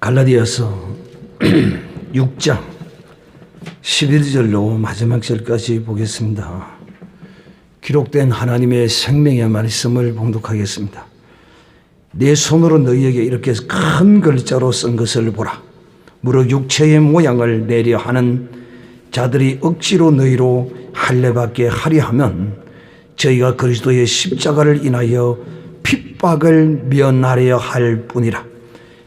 갈라디아서 6장 11절로 마지막 절까지 보겠습니다. 기록된 하나님의 생명의 말씀을 봉독하겠습니다. 내 손으로 너희에게 이렇게 큰 글자로 쓴 것을 보라. 무릇 육체의 모양을 내려 하는 자들이 억지로 너희로 할례받게 하려 하면 저희가 그리스도의 십자가를 인하여 핍박을 면하려 할 뿐이라.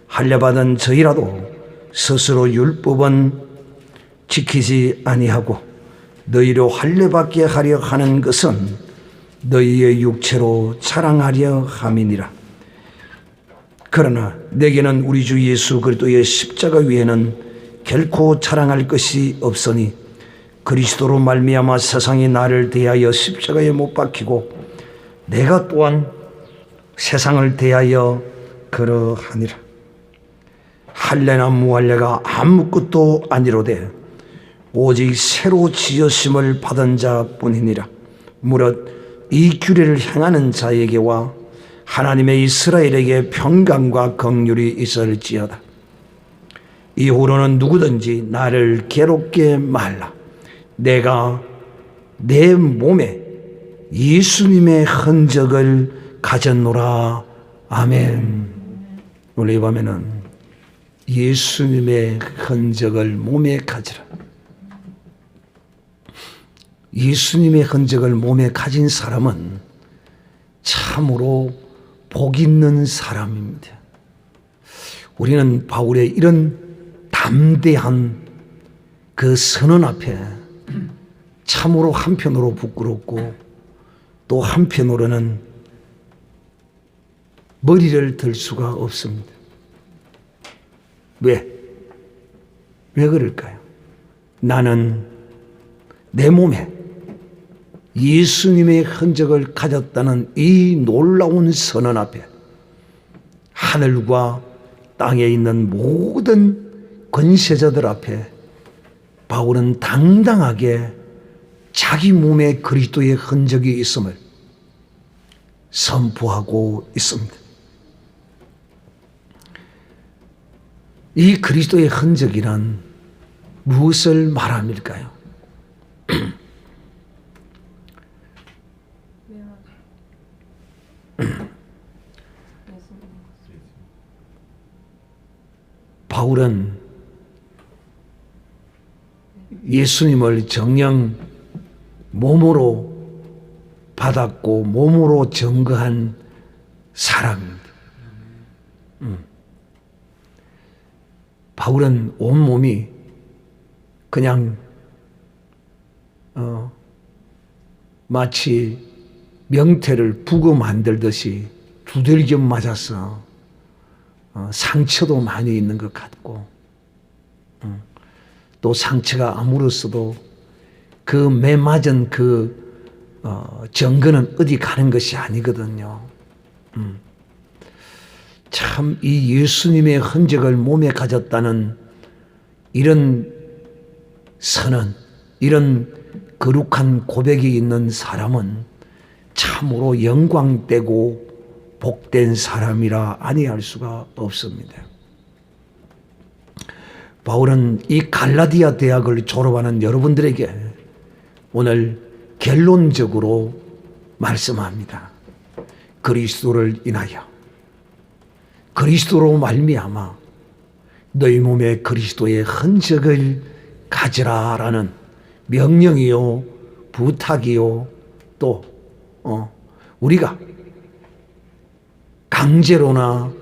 할례받은 저희라도 스스로 율법은 지키지 아니하고 너희로 할례받게 하려 하는 것은 너희의 육체로 자랑하려 함이니라. 그러나 내게는 우리 주 예수 그리스도의 십자가 위에는 결코 자랑할 것이 없으니 그리스도로 말미암아 세상이 나를 대하여 십자가에 못 박히고 내가 또한 세상을 대하여 그러하니라. 할례나 무할례가 아무것도 아니로되 오직 새로 지으심을 받은 자뿐이니라. 무릇 이 규례를 행하는 자에게와 하나님의 이스라엘에게 평강과 긍휼이 있을지어다. 이후로는 누구든지 나를 괴롭게 말라. 내가 내 몸에 예수님의 흔적을 가졌노라. 아멘. 오늘 이 밤에는 예수님의 흔적을 몸에 가지라. 예수님의 흔적을 몸에 가진 사람은 참으로 복 있는 사람입니다. 우리는 바울의 이런 담대한 그 선언 앞에 참으로 한편으로 부끄럽고 또 한편으로는 머리를 들 수가 없습니다. 왜 그럴까요? 나는 내 몸에 예수님의 흔적을 가졌다는 이 놀라운 선언 앞에 하늘과 땅에 있는 모든 권세자들 앞에 바울은 당당하게 자기 몸에 그리스도의 흔적이 있음을 선포하고 있습니다. 이 그리스도의 흔적이란 무엇을 말함일까요? 바울은 예수님을 정녕 몸으로 받았고 몸으로 증거한 사람입니다. 바울은 온몸이 그냥 마치 명태를 부고 만들듯이 두들겨 맞아서 상처도 많이 있는 것 같고 또 상처가 아물었어도 그 매 맞은 그 증거는 어디 가는 것이 아니거든요. 참 이 예수님의 흔적을 몸에 가졌다는 이런 선언, 이런 거룩한 고백이 있는 사람은 참으로 영광되고 복된 사람이라 아니할 수가 없습니다. 바울은 이 갈라디아 대학을 졸업하는 여러분들에게 오늘 결론적으로 말씀합니다. 그리스도를 인하여 그리스도로 말미암아 너희 몸에 그리스도의 흔적을 가지라라는 명령이요 부탁이요 또 우리가 강제로나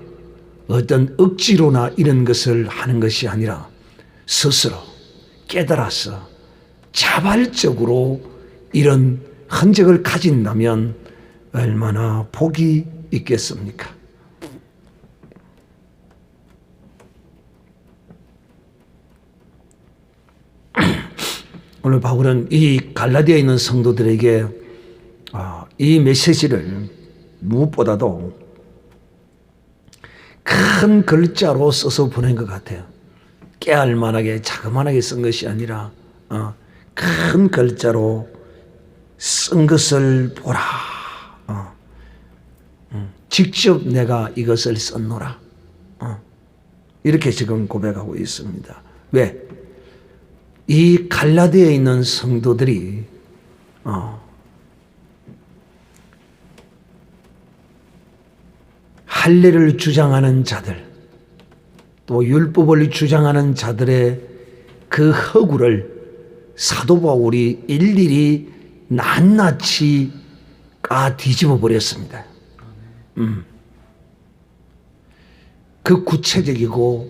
어떤 억지로나 이런 것을 하는 것이 아니라 스스로 깨달아서 자발적으로 이런 흔적을 가진다면 얼마나 복이 있겠습니까? 오늘 바울은 이 갈라디아에 있는 성도들에게 이 메시지를 무엇보다도 큰 글자로 써서 보낸 것 같아요. 깨알만하게 자그만하게 쓴 것이 아니라 큰 글자로 쓴 것을 보라. 직접 내가 이것을 썼노라. 이렇게 지금 고백하고 있습니다. 왜? 이 갈라디아에 있는 성도들이 할례를 주장하는 자들, 또 율법을 주장하는 자들의 그 허구를 사도 바울이 일일이 낱낱이 뒤집어 버렸습니다. 그 구체적이고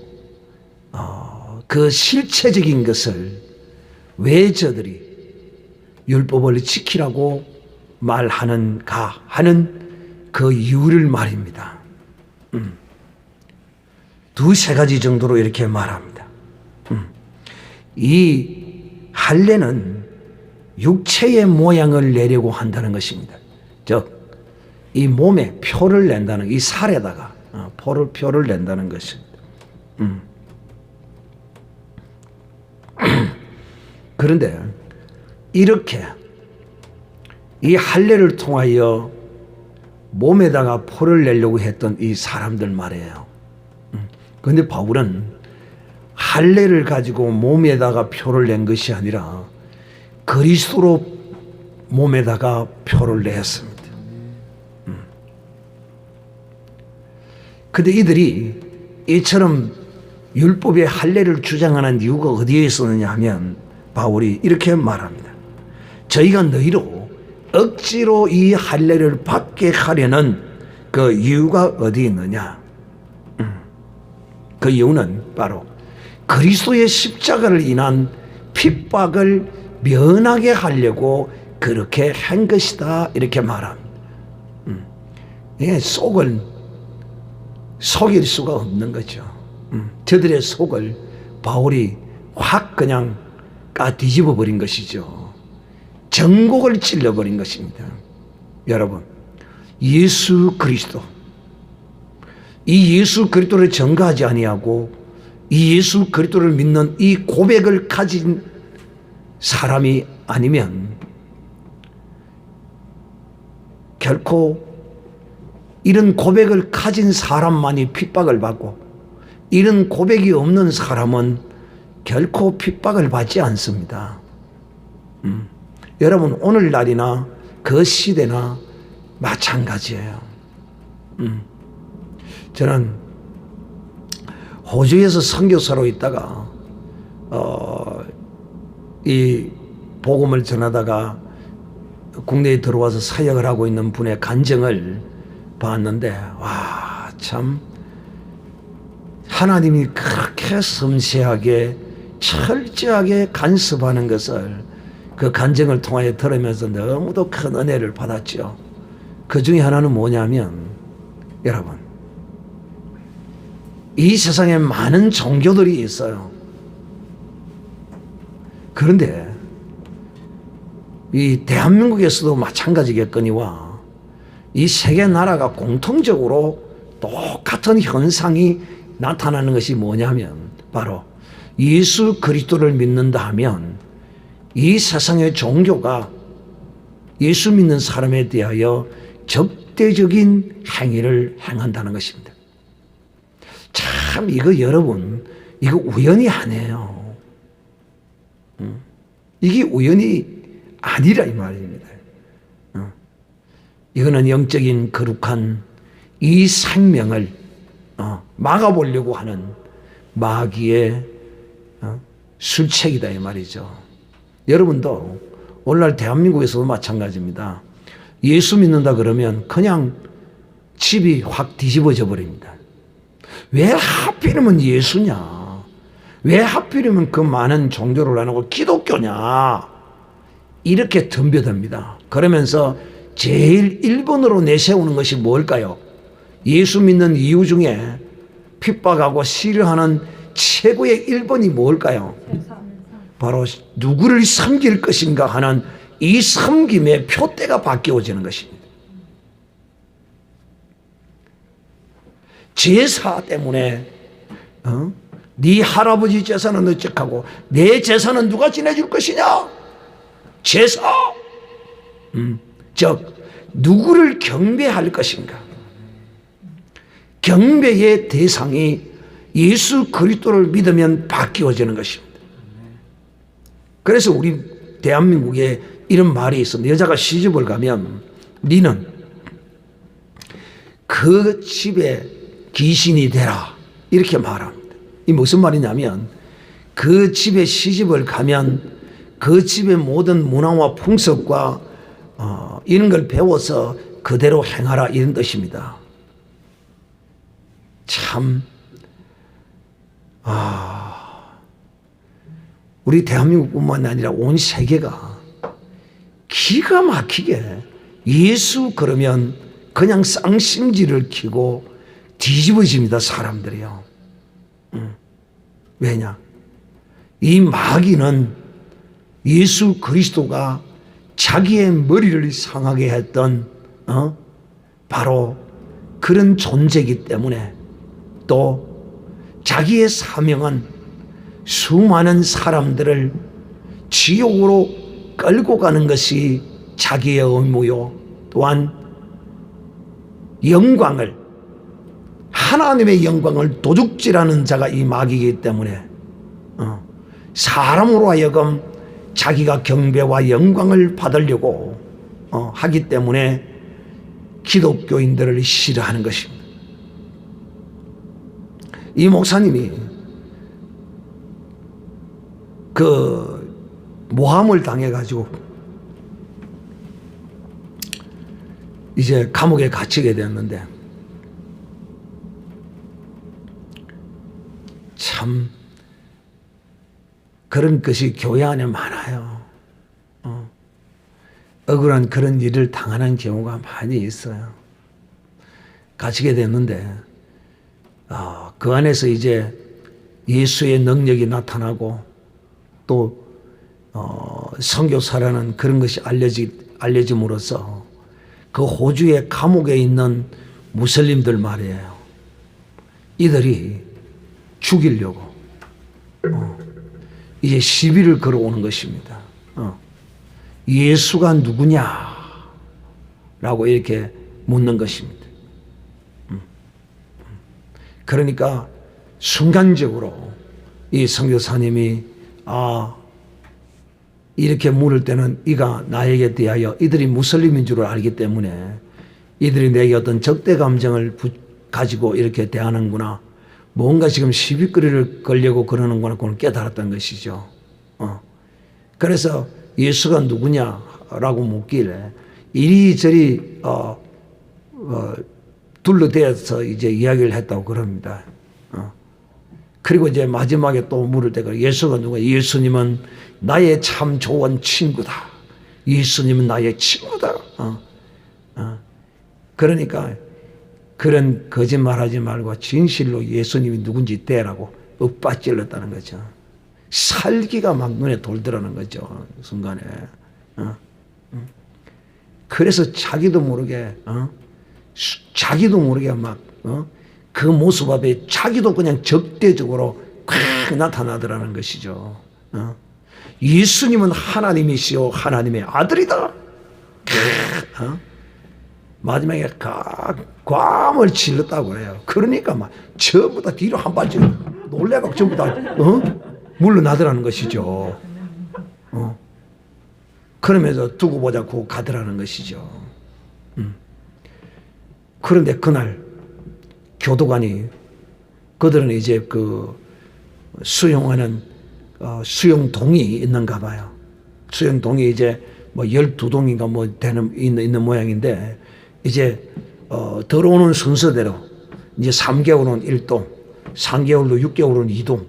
그 실체적인 것을 왜 저들이 율법을 지키라고 말하는가 하는 그 이유를 말입니다. 두세 가지 정도로 이렇게 말합니다. 이 할례는 육체의 모양을 내려고 한다는 것입니다. 즉, 이 몸에 표를 낸다는, 이 살에다가 표를 낸다는 것입니다. 그런데 이렇게 이 할례를 통하여 몸에다가 표를 내려고 했던 이 사람들 말이에요. 그런데 바울은 할례를 가지고 몸에다가 표를 낸 것이 아니라 그리스도로 몸에다가 표를 냈습니다. 그런데 이들이 이처럼 율법의 할례를 주장하는 이유가 어디에 있었느냐 하면 바울이 이렇게 말합니다. 저희가 너희로 억지로 이 할례를 받게 하려는 그 이유가 어디 있느냐? 그 이유는 바로 그리스도의 십자가를 인한 핍박을 면하게 하려고 그렇게 한 것이다, 이렇게 말합니다. 속을 속일 수가 없는 거죠. 저들의 속을 바울이 확 그냥 뒤집어 버린 것이죠. 전곡을 찔러버린 것입니다. 여러분, 예수 그리스도, 이 예수 그리스도를 전가하지 아니하고 이 예수 그리스도를 믿는 이 고백을 가진 사람이 아니면 결코 이런 고백을 가진 사람만이 핍박을 받고 이런 고백이 없는 사람은 결코 핍박을 받지 않습니다. 여러분, 오늘날이나 그 시대나 마찬가지예요. 저는 호주에서 선교사로 있다가 이 복음을 전하다가 국내에 들어와서 사역을 하고 있는 분의 간증을 봤는데, 와, 참 하나님이 그렇게 섬세하게 철저하게 간섭하는 것을 그 간증을 통하여 들으면서 너무도 큰 은혜를 받았죠. 그 중에 하나는 뭐냐면, 여러분, 이 세상에 많은 종교들이 있어요. 그런데 이 대한민국에서도 마찬가지겠거니와 이 세계 나라가 공통적으로 똑같은 현상이 나타나는 것이 뭐냐면 바로 예수 그리스도를 믿는다 하면 이 세상의 종교가 예수 믿는 사람에 대하여 적대적인 행위를 행한다는 것입니다. 참, 이거 여러분, 이거 우연이 아니에요. 이게 우연이 아니라 이 말입니다. 이거는 영적인 거룩한 이 생명을 막아보려고 하는 마귀의 술책이다 이 말이죠. 여러분도 오늘날 대한민국에서도 마찬가지입니다. 예수 믿는다 그러면 그냥 집이 확 뒤집어져 버립니다. 왜 하필이면 예수냐? 왜 하필이면 그 많은 종교를 안 하고 기독교냐? 이렇게 덤벼듭니다. 그러면서 제일 1번으로 내세우는 것이 뭘까요? 예수 믿는 이유 중에 핍박하고 싫어하는 최고의 1번이 뭘까요? 바로 누구를 섬길 것인가 하는 이 섬김의 표대가 바뀌어지는 것입니다. 제사 때문에 네 할아버지 제사는 어쩌고 내 제사는 누가 지내줄 것이냐? 제사. 즉 누구를 경배할 것인가? 경배의 대상이 예수 그리스도를 믿으면 바뀌어지는 것입니다. 그래서 우리 대한민국에 이런 말이 있습니다. 여자가 시집을 가면 니는 그 집에 귀신이 되라 이렇게 말합니다. 이 무슨 말이냐면 그 집에 시집을 가면 그 집의 모든 문화와 풍습과 이런 걸 배워서 그대로 행하라 이런 뜻입니다. 참 우리 대한민국뿐만 아니라 온 세계가 기가 막히게 예수 그러면 그냥 쌍심지를 키고 뒤집어집니다. 사람들이요. 왜냐? 이 마귀는 예수 그리스도가 자기의 머리를 상하게 했던 바로 그런 존재이기 때문에 또 자기의 사명은 수많은 사람들을 지옥으로 끌고 가는 것이 자기의 의무요. 또한 영광을 하나님의 영광을 도둑질하는 자가 이 마귀이기 때문에 사람으로 하여금 자기가 경배와 영광을 받으려고 하기 때문에 기독교인들을 싫어하는 것입니다. 이 목사님이 그 모함을 당해가지고 이제 감옥에 갇히게 됐는데 참 그런 것이 교회 안에 많아요. 억울한 그런 일을 당하는 경우가 많이 있어요. 갇히게 됐는데 그 안에서 이제 예수의 능력이 나타나고 또 선교사라는 그런 것이 알려짐으로써 그 호주의 감옥에 있는 무슬림들 말이에요. 이들이 죽이려고 이제 시비를 걸어오는 것입니다. 예수가 누구냐? 라고 이렇게 묻는 것입니다. 그러니까 순간적으로 이 선교사님이 이렇게 물을 때는 이가 나에게 대하여 이들이 무슬림인 줄 알기 때문에 이들이 내게 어떤 적대 감정을 가지고 이렇게 대하는구나. 뭔가 지금 시비거리를 걸려고 그러는구나. 그걸 깨달았던 것이죠. 그래서 예수가 누구냐라고 묻길래 이리저리 둘러대서 이제 이야기를 했다고 그럽니다. 그리고 이제 마지막에 또 물을 때가 예수가 누구냐? 예수님은 나의 참 좋은 친구다. 예수님은 나의 친구다. 그러니까 그런 거짓말하지 말고 진실로 예수님이 누군지 대라고 윽박질렀다는 거죠. 살기가 막 눈에 돌더라는 거죠. 순간에. 그래서 자기도 모르게 막 그 모습 앞에 자기도 그냥 적대적으로 콱 나타나더라는 것이죠. 예수님은 하나님이시오 하나님의 아들이다. 마지막에 괌을 질렀다고 해요. 그러니까 막 전부 다 뒤로 한 발씩 놀래고 전부 다 물러나더라는 것이죠. 그러면서 두고 보자고 가더라는 것이죠. 그런데 그날 교도관이 그들은 이제 그 수용하는 수용동이 있는가 봐요. 수용동이 이제 뭐 12동인가 뭐 있는 모양인데 이제 들어오는 순서대로 이제 3개월은 1동, 3개월로 6개월은 2동,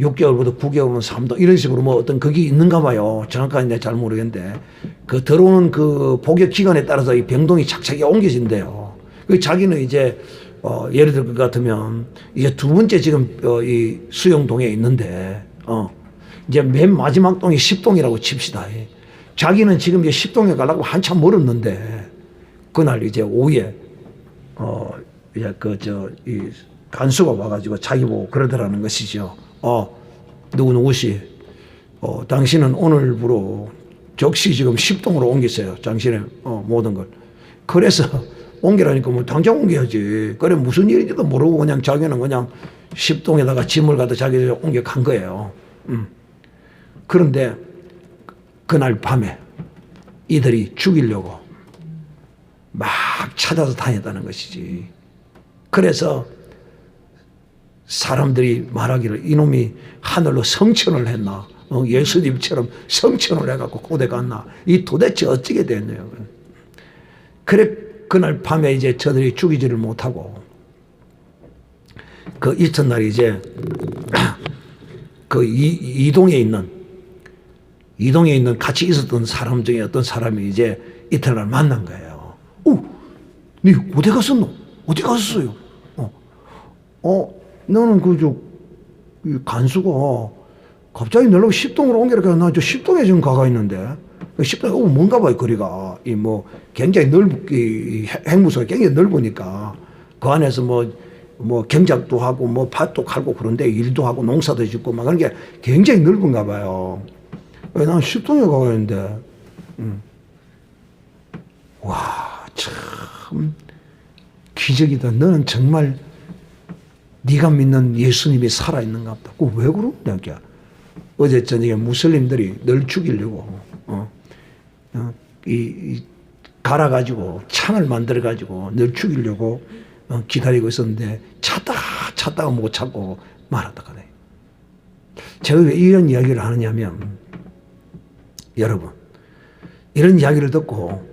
6개월부터 9개월은 3동 이런 식으로 뭐 어떤 그게 있는가 봐요. 정확하게 내가 잘 모르겠는데 그 들어오는 그 복역 기간에 따라서 이 병동이 착착이 옮겨진대요. 그 자기는 이제 예를 들 것 같으면 이제 두 번째 지금 이 수용동에 있는데 이제 맨 마지막 동이 10동이라고 칩시다. 자기는 지금 이제 10동에 가려고 한참 멀었는데 그날 이제 오후에 이제 이 간수가 와가지고 자기 보고 그러더라는 것이죠. 누구시 당신은 오늘부로 즉시 지금 10동으로 옮기세요. 당신의 모든 걸. 그래서 옮기라니까 뭐 당장 옮겨야지. 그래 무슨 일인지도 모르고 그냥 자기는 그냥 십동에다가 짐을 갖다 자기 집에 옮겨 간 거예요. 그런데 그날 밤에 이들이 죽이려고 막 찾아서 다녔다는 것이지. 그래서 사람들이 말하기를 이놈이 하늘로 성천을 했나, 예수님처럼 성천을 해갖고 고대 갔나, 이 도대체 어찌게 됐냐요. 그래 그날 밤에 이제 저들이 죽이지를 못하고 그 이튿날 이제 그 이동에 있는 같이 있었던 사람 중에 어떤 사람이 이제 이튿날 만난 거예요. 니 어디 갔었노? 어디 갔었어요? 너는 간수가 갑자기 너를 십동으로 옮겨라. 나 저 십동에 지금 가가 있는데. 십동에 뭔가 봐요, 거리가. 굉장히 행무소가 굉장히 넓으니까. 그 안에서 경작도 하고, 밭도 갈고 그런데 일도 하고 농사도 짓고 막 그런 게 굉장히 넓은가 봐요. 난 십동에 가가 있는데. 와, 참. 기적이다. 너는 정말 네가 믿는 예수님이 살아있는가 보다. 왜 그러냐. 어제 저녁에 무슬림들이 널 죽이려고 갈아가지고 창을 만들어가지고 널 죽이려고 기다리고 있었는데 찾다가 못 찾고 말았다 그래. 제가 왜 이런 이야기를 하느냐면 여러분 이런 이야기를 듣고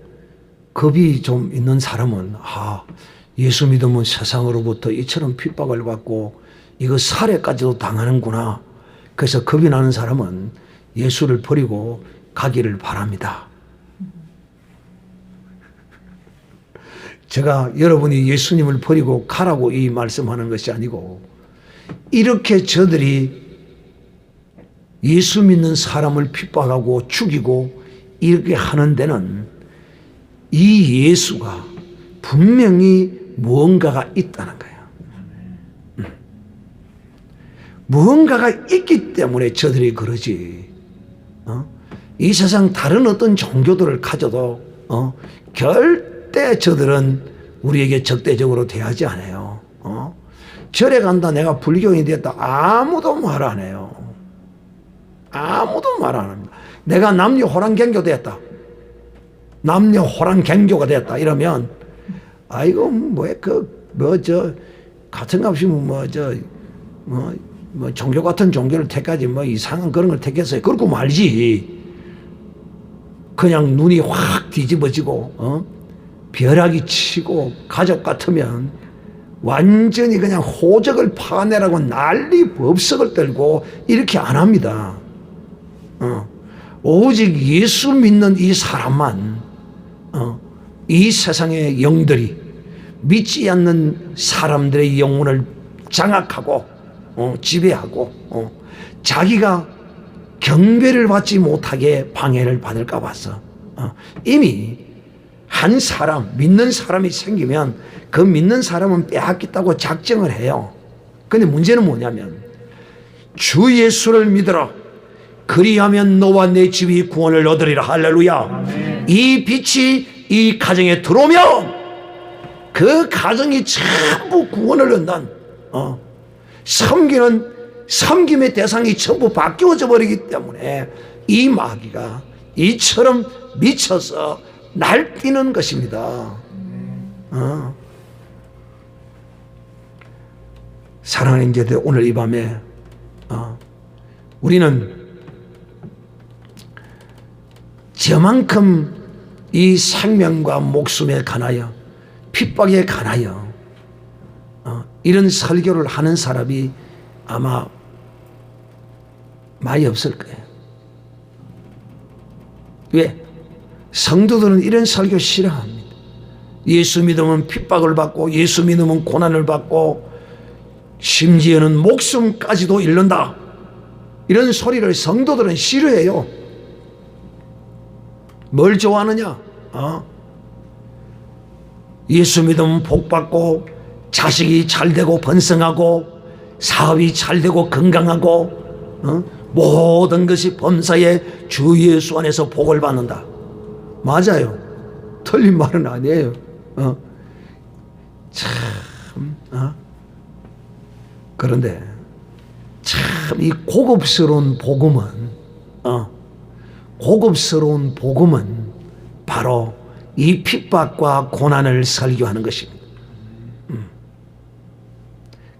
겁이 좀 있는 사람은 예수 믿으면 세상으로부터 이처럼 핍박을 받고 이거 살해까지도 당하는구나. 그래서 겁이 나는 사람은 예수를 버리고 가기를 바랍니다. 제가 여러분이 예수님을 버리고 가라고 이 말씀하는 것이 아니고 이렇게 저들이 예수 믿는 사람을 핍박하고 죽이고 이렇게 하는 데는 이 예수가 분명히 무언가가 있다는 거예요. 무언가가 있기 때문에 저들이 그러지. 이 세상 다른 어떤 종교들을 가져도 절대 저들은 우리에게 적대적으로 대하지 않아요. 절에 간다 내가 불교인이 됐다 아무도 말 안 해요. 아무도 말 안 합니다. 내가 남녀 호랑갱교 됐다. 남녀 호랑갱교가 됐다 이러면 아이고 같은 값이 종교 같은 종교를 택하지 이상한 그런 걸 택했어요. 그러고 말지. 그냥 눈이 확 뒤집어지고 벼락이 치고 가족 같으면 완전히 그냥 호적을 파내라고 난리 법석을 떨고 이렇게 안 합니다. 오직 예수 믿는 이 사람만 이 세상의 영들이 믿지 않는 사람들의 영혼을 장악하고 지배하고 자기가 경배를 받지 못하게 방해를 받을까 봐서 이미 한 사람 믿는 사람이 생기면 그 믿는 사람은 빼앗겠다고 작정을 해요. 근데 문제는 뭐냐면 주 예수를 믿어라 그리하면 너와 내 집이 구원을 얻으리라. 할렐루야. 이 빛이 이 가정에 들어오면 그 가정이 전부 구원을 얻는 섬김의 대상이 전부 바뀌어져 버리기 때문에 이 마귀가 이처럼 미쳐서 날뛰는 것입니다. 사랑하는 형제들, 오늘 이 밤에 우리는 저만큼 이 생명과 목숨에 관하여 핍박에 관하여 이런 설교를 하는 사람이 아마 많이 없을 거예요. 왜? 성도들은 이런 설교 싫어합니다. 예수 믿으면 핍박을 받고 예수 믿으면 고난을 받고 심지어는 목숨까지도 잃는다. 이런 소리를 성도들은 싫어해요. 뭘 좋아하느냐? 예수 믿으면 복 받고 자식이 잘 되고 번성하고 사업이 잘 되고 건강하고 모든 것이 범사에 주 예수 안에서 복을 받는다. 맞아요. 틀린 말은 아니에요. 그런데 참 이 고급스러운 복음은 바로 이 핍박과 고난을 설교하는 것입니다.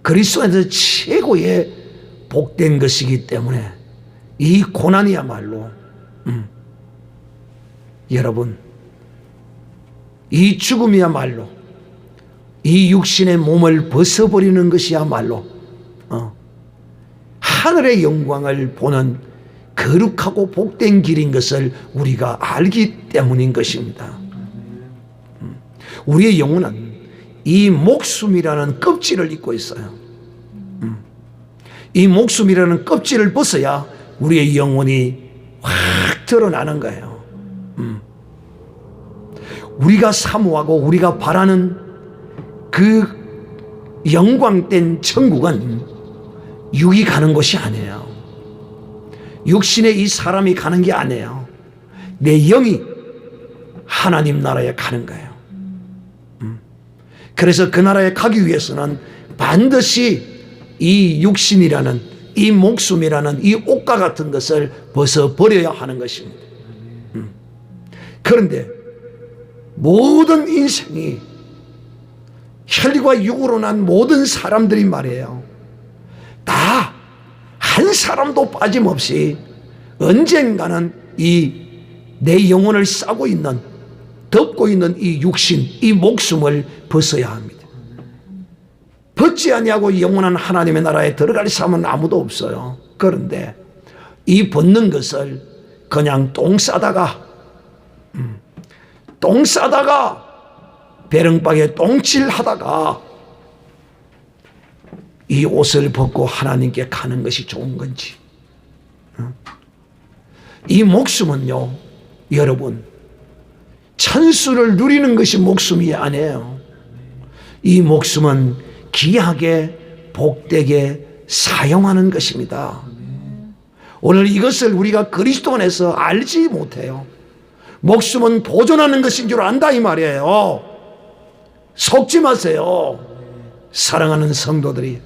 그리스도 안에서 최고의 복된 것이기 때문에 이 고난이야말로 여러분, 이 죽음이야말로 이 육신의 몸을 벗어버리는 것이야말로 하늘의 영광을 보는 거룩하고 복된 길인 것을 우리가 알기 때문인 것입니다. 우리의 영혼은 이 목숨이라는 껍질을 입고 있어요. 이 목숨이라는 껍질을 벗어야 우리의 영혼이 확 드러나는 거예요. 우리가 사모하고 우리가 바라는 그 영광된 천국은 육이 가는 곳이 아니에요. 육신의 이 사람이 가는 게 아니에요. 내 영이 하나님 나라에 가는 거예요. 그래서 그 나라에 가기 위해서는 반드시 이 육신이라는, 이 목숨이라는 이 옷과 같은 것을 벗어버려야 하는 것입니다. 그런데 모든 인생이 혈과 육으로 난 모든 사람들이 말이에요, 다 한 사람도 빠짐없이 언젠가는 이 내 영혼을 싸고 있는, 덮고 있는 이 육신, 이 목숨을 벗어야 합니다. 벗지 아니하고 영원한 하나님의 나라에 들어갈 사람은 아무도 없어요. 그런데 이 벗는 것을 그냥 똥 싸다가 배릉박에 똥칠하다가 이 옷을 벗고 하나님께 가는 것이 좋은 건지, 이 목숨은요 여러분, 천수를 누리는 것이 목숨이 아니에요. 이 목숨은 귀하게 복되게 사용하는 것입니다. 오늘 이것을 우리가 그리스도 안에서 알지 못해요. 목숨은 보존하는 것인 줄 안다 이 말이에요. 속지 마세요, 사랑하는 성도들이.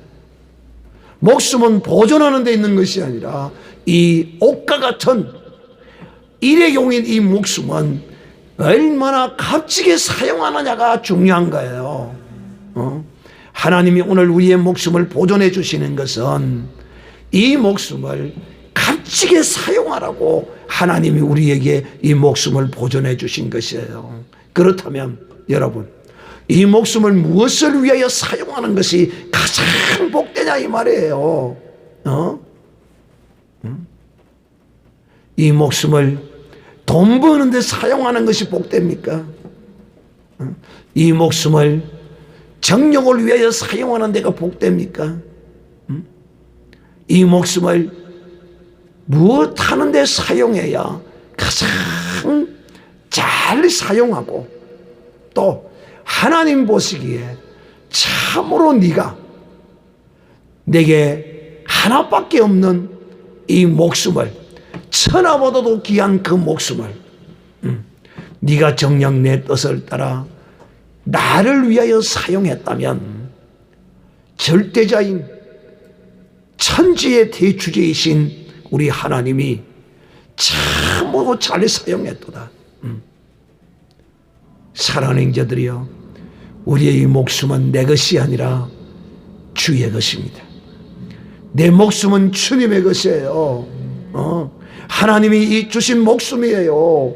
목숨은 보존하는 데 있는 것이 아니라 이 옷과 같은 일회용인 이 목숨은 얼마나 값지게 사용하느냐가 중요한 거예요. 하나님이 오늘 우리의 목숨을 보존해 주시는 것은 이 목숨을 값지게 사용하라고 하나님이 우리에게 이 목숨을 보존해 주신 것이에요. 그렇다면 여러분, 이 목숨을 무엇을 위하여 사용하는 것이 가장 복되냐 이 말이에요. 이 목숨을 돈 버는 데 사용하는 것이 복됩니까? 이 목숨을 정욕을 위하여 사용하는 데가 복됩니까? 이 목숨을 무엇 하는 데 사용해야 가장 잘 사용하고 또 하나님 보시기에 참으로 네가 내게 하나밖에 없는 이 목숨을, 천하보다도 귀한 그 목숨을 네가 정녕 내 뜻을 따라 나를 위하여 사용했다면 절대자인 천지의 대주제이신 우리 하나님이 참으로 잘 사용했도다. 사랑하는 형제들이여, 우리의 이 목숨은 내 것이 아니라 주의 것입니다. 내 목숨은 주님의 것이에요. 하나님이 이 주신 목숨이에요.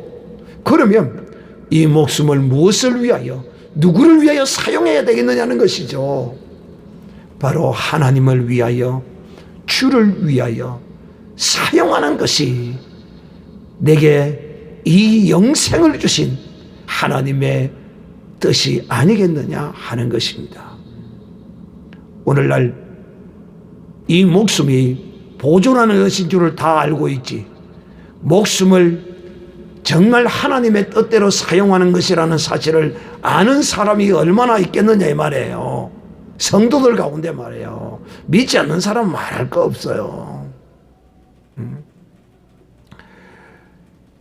그러면 이 목숨을 무엇을 위하여, 누구를 위하여 사용해야 되겠느냐는 것이죠. 바로 하나님을 위하여, 주를 위하여 사용하는 것이 내게 이 영생을 주신 하나님의 뜻이 아니겠느냐 하는 것입니다. 오늘날 이 목숨이 보존하는 것인 줄을 다 알고 있지, 목숨을 정말 하나님의 뜻대로 사용하는 것이라는 사실을 아는 사람이 얼마나 있겠느냐 이 말이에요. 성도들 가운데 말이에요. 믿지 않는 사람은 말할 거 없어요.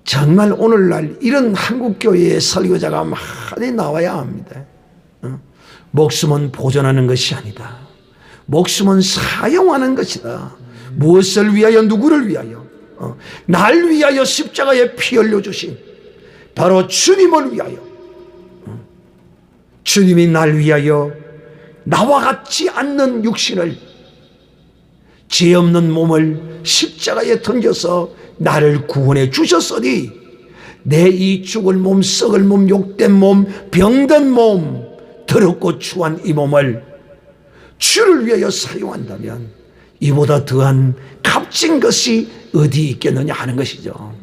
정말 오늘날 이런 한국교회의 설교자가 많이 나와야 합니다. 목숨은 보존하는 것이 아니다. 목숨은 사용하는 것이다. 무엇을 위하여, 누구를 위하여? 날 위하여 십자가에 피 흘려주신 바로 주님을 위하여. 주님이 날 위하여 나와 같지 않는 육신을, 죄 없는 몸을 십자가에 던져서 나를 구원해 주셨으니 내 이 죽을 몸, 썩을 몸, 욕된 몸, 병든 몸, 더럽고 추한 이 몸을 주를 위하여 사용한다면 이보다 더한 값진 것이 어디 있겠느냐 하는 것이죠.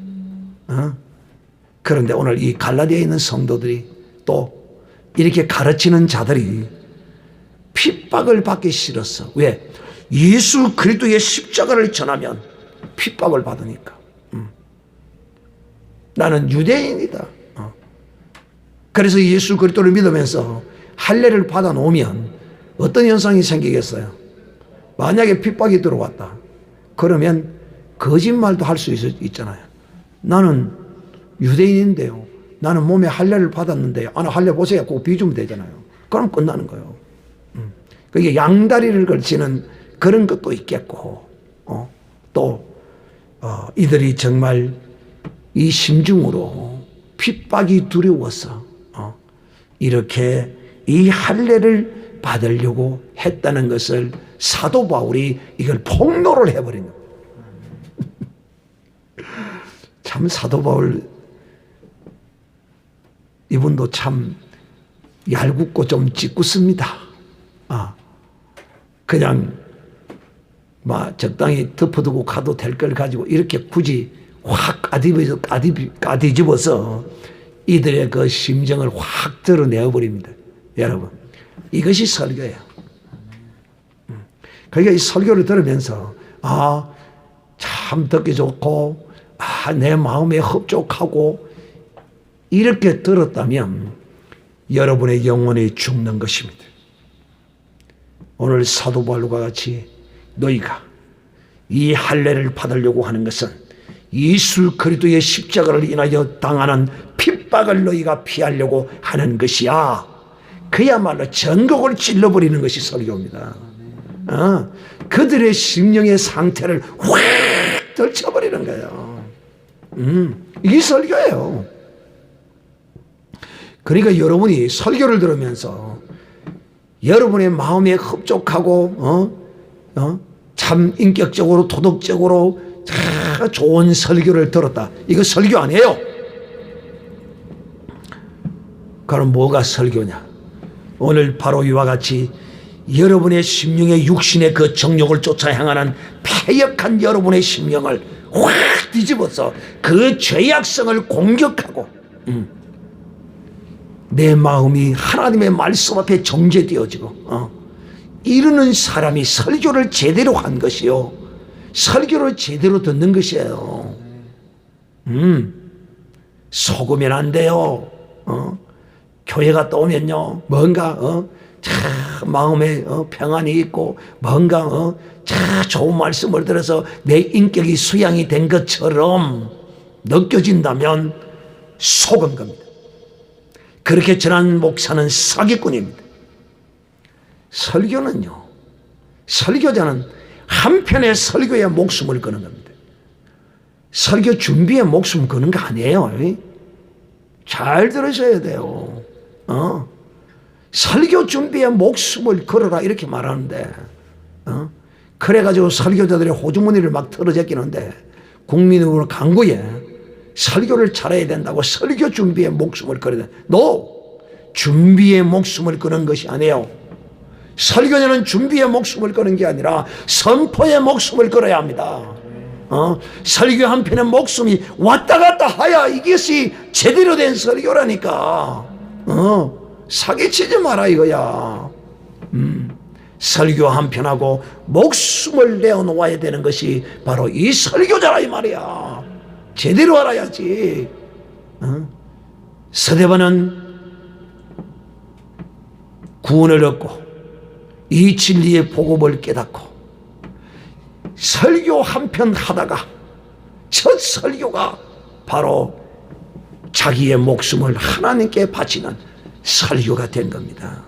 그런데 오늘 이 갈라디아에 있는 성도들이 또 이렇게 가르치는 자들이 핍박을 받기 싫었어. 왜? 예수 그리스도의 십자가를 전하면 핍박을 받으니까. 나는 유대인이다. 그래서 예수 그리스도를 믿으면서 할례를 받아 놓으면 어떤 현상이 생기겠어요? 만약에 핍박이 들어왔다. 그러면 거짓말도 할 수 있잖아요. 나는 유대인인데요. 나는 몸에 할례를 받았는데요. 나 할례 보세요. 꼭 비주면 되잖아요. 그럼 끝나는 거예요. 그게 양다리를 걸치는 그런 것도 있겠고, 이들이 정말 이 심중으로 핍박이 두려워서 이렇게 이 할례를 받으려고 했다는 것을 사도 바울이 이걸 폭로를 해버린 겁니다. 참 사도 바울 이분도 참 얄궂고 좀 짓궂습니다. 그냥 적당히 덮어두고 가도 될 걸 가지고 이렇게 굳이 확 까뒤집어서 이들의 그 심정을 확 드러내어 버립니다. 여러분, 이것이 설교예요. 그러니까 이 설교를 들으면서 참 듣기 좋고 내 마음에 흡족하고 이렇게 들었다면 여러분의 영혼이 죽는 것입니다. 오늘 사도 바울과 같이 너희가 이 할례를 받으려고 하는 것은 예수 그리스도의 십자가를 인하여 당하는 핍박을 너희가 피하려고 하는 것이야. 그야말로 전곡을 찔러버리는 것이 설교입니다. 그들의 심령의 상태를 확 떨쳐버리는 거예요. 이게 설교예요. 그러니까 여러분이 설교를 들으면서 여러분의 마음에 흡족하고 참 인격적으로 도덕적으로 좋은 설교를 들었다. 이거 설교 아니에요. 그럼 뭐가 설교냐? 오늘 바로 이와 같이 여러분의 심령의 육신의 그 정욕을 쫓아 향하는 패역한 여러분의 심령을 확 뒤집어서 그 죄악성을 공격하고 내 마음이 하나님의 말씀 앞에 정죄되어지고 이르는 사람이 설교를 제대로 한 것이요, 설교를 제대로 듣는 것이에요. 속으면 안 돼요. 교회 갔다 오면요 뭔가 참 마음에 평안이 있고 뭔가 참 좋은 말씀을 들어서 내 인격이 수양이 된 것처럼 느껴진다면 속은 겁니다. 그렇게 전한 목사는 사기꾼입니다. 설교는요, 설교자는 한편의 설교에 목숨을 거는 겁니다. 설교 준비에 목숨 거는 거 아니에요. 잘 들으셔야 돼요. 설교 준비에 목숨을 걸어라 이렇게 말하는데 그래가지고 설교자들의 호주머니를 막 털어제끼는데 국민의힘 강구에 설교를 잘해야 된다고 설교 준비에 목숨을 걸어야 돼. 너 준비에 목숨을 거는 것이 아니에요. 설교자는 준비에 목숨을 거는 게 아니라 선포에 목숨을 걸어야 합니다. 설교 한 편의 목숨이 왔다 갔다 하야 이것이 제대로 된 설교라니까. 사기치지 마라 이거야. 설교 한 편하고 목숨을 내어놓아야 되는 것이 바로 이 설교자라 이 말이야. 제대로 알아야지. 스데반은 구원을 얻고 이 진리의 복음을 깨닫고 설교 한 편 하다가 첫 설교가 바로 자기의 목숨을 하나님께 바치는 설교가 된 겁니다.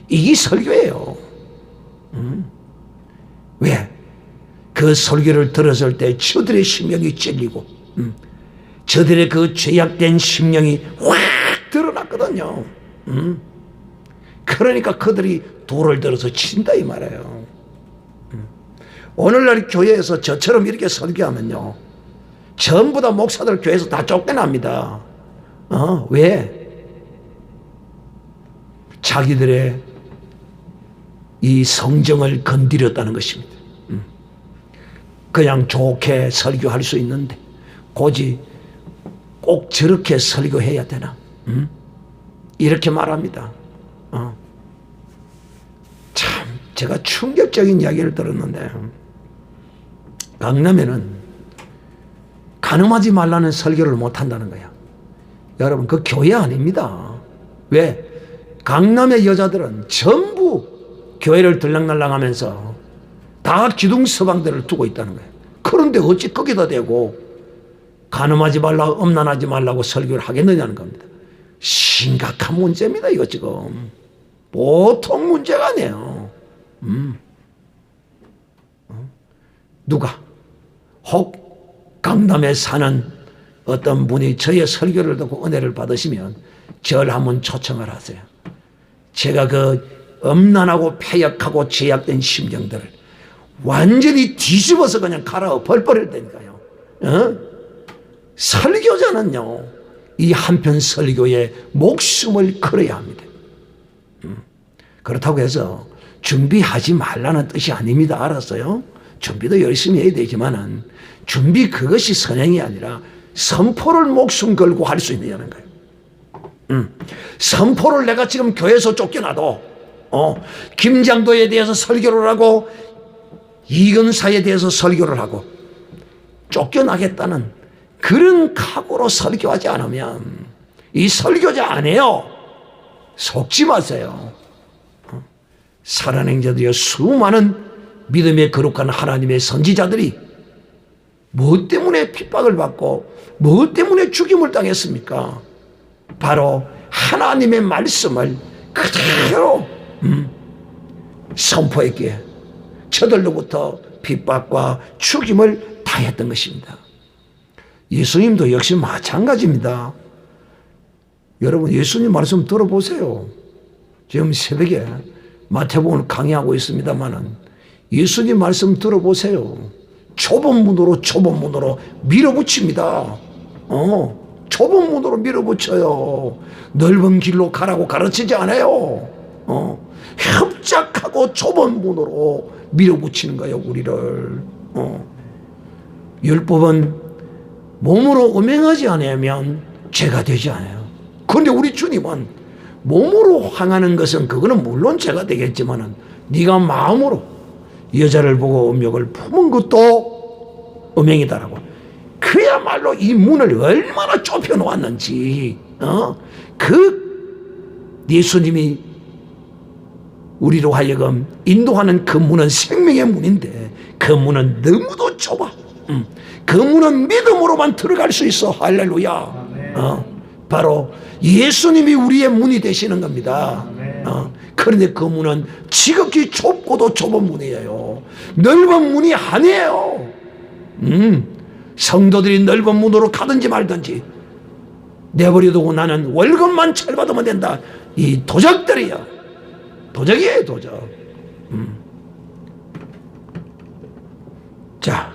이게 설교예요. 왜? 그 설교를 들었을 때 저들의 심령이 찔리고 저들의 그 죄악된 심령이 확 드러났거든요. 그러니까 그들이 돌을 들어서 친다 이 말이에요. 오늘날 교회에서 저처럼 이렇게 설교하면요, 전부 다 목사들 교회에서 다 쫓겨납니다. 왜? 자기들의 이 성정을 건드렸다는 것입니다. 그냥 좋게 설교할 수 있는데 굳이 꼭 저렇게 설교해야 되나? 이렇게 말합니다. 참 제가 충격적인 이야기를 들었는데, 강남에는 가늠하지 말라는 설교를 못한다는 거야. 여러분, 그 교회 아닙니다. 왜? 강남의 여자들은 전부 교회를 들락날락하면서 다 기둥 서방들을 두고 있다는 거예요. 그런데 어찌 거기다 대고 가늠하지 말라고, 음란하지 말라고 설교를 하겠느냐는 겁니다. 심각한 문제입니다, 이거 지금. 보통 문제가 아니에요. 누가 혹 강남에 사는 어떤 분이 저의 설교를 듣고 은혜를 받으시면 저를 한번 초청을 하세요. 제가 그 음란하고 폐역하고 죄악된 심정들을 완전히 뒤집어서 그냥 갈아 버릴 테니까요. 설교자는요, 이 한편 설교에 목숨을 걸어야 합니다. 그렇다고 해서 준비하지 말라는 뜻이 아닙니다. 알았어요? 준비도 열심히 해야 되지만은 준비 그것이 선행이 아니라 선포를 목숨 걸고 할 수 있느냐는 거예요. 선포를 내가 지금 교회에서 쫓겨나도 김장도에 대해서 설교를 하고 이근사에 대해서 설교를 하고 쫓겨나겠다는 그런 각오로 설교하지 않으면 이 설교자 아니에요. 속지 마세요. 살아낸 자들이여, 수많은 믿음의 거룩한 하나님의 선지자들이 무엇 때문에 핍박을 받고 무엇 때문에 죽임을 당했습니까? 바로 하나님의 말씀을 그대로 선포했기에 저들로부터 핍박과 죽임을 당했던 것입니다. 예수님도 역시 마찬가지입니다. 여러분, 예수님 말씀 들어보세요. 지금 새벽에 마태복음을 강의하고 있습니다만은 예수님 말씀 들어보세요. 좁은 문으로 밀어붙입니다. 좁은 문으로 밀어붙여요. 넓은 길로 가라고 가르치지 않아요. 협착하고 좁은 문으로 밀어붙이는 거예요, 우리를. 율법은 몸으로 음행하지 않으면 죄가 되지 않아요. 그런데 우리 주님은 몸으로 향하는 것은 그거는 물론 죄가 되겠지만은 네가 마음으로 여자를 보고 음욕을 품은 것도 음행이다라고. 그야말로 이 문을 얼마나 좁혀 놓았는지. 그 예수님이 우리로 하여금 인도하는 그 문은 생명의 문인데 그 문은 너무도 좁아. 그 문은 믿음으로만 들어갈 수 있어. 할렐루야. 바로 예수님이 우리의 문이 되시는 겁니다. 그런데 그 문은 지극히 좁고도 좁은 문이에요. 넓은 문이 아니에요. 성도들이 넓은 문으로 가든지 말든지 내버려두고 나는 월급만 잘 받으면 된다, 이 도적들이야. 도적이에요, 도적. 자,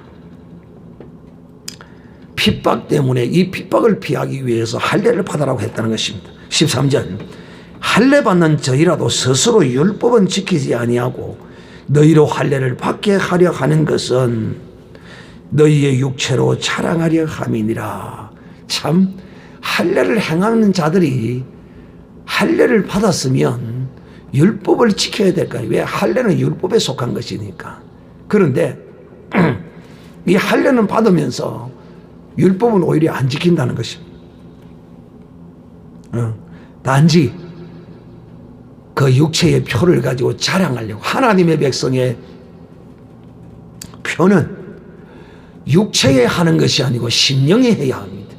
핍박 때문에 이 핍박을 피하기 위해서 할례를 받으라고 했다는 것입니다. 13절, 할례 받는 저희라도 스스로 율법은 지키지 아니하고 너희로 할례를 받게 하려 하는 것은 너희의 육체로 자랑하려 함이니라. 참, 할례를 행하는 자들이 할례를 받았으면 율법을 지켜야 될까요? 왜? 할례는 율법에 속한 것이니까. 그런데 이 할례는 받으면서 율법은 오히려 안 지킨다는 것입니다. 단지 그 육체의 표를 가지고 자랑하려고. 하나님의 백성의 표는 육체에 하는 것이 아니고 심령에 해야 합니다.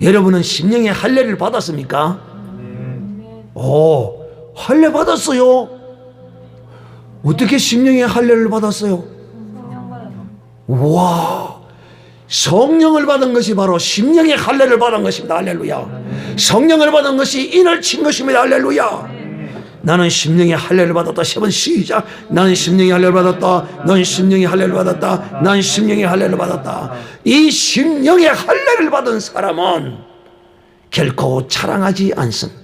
여러분은 심령의 할례를 받았습니까? 오, 할례 받았어요. 어떻게 심령의 할례를 받았어요? 와, 성령을 받은 것이 바로 심령의 할례를 받은 것입니다. 할렐루야. 성령을 받은 것이 인을 친 것입니다. 할렐루야. 나는 심령의 할례를 받았다. 3번 시작. 나는 심령의 할례를 받았다. 넌 심령의 할례를 받았다. 난 심령의 할례를 받았다. 이 심령의 할례를 받은 사람은 결코 자랑하지 않습니다.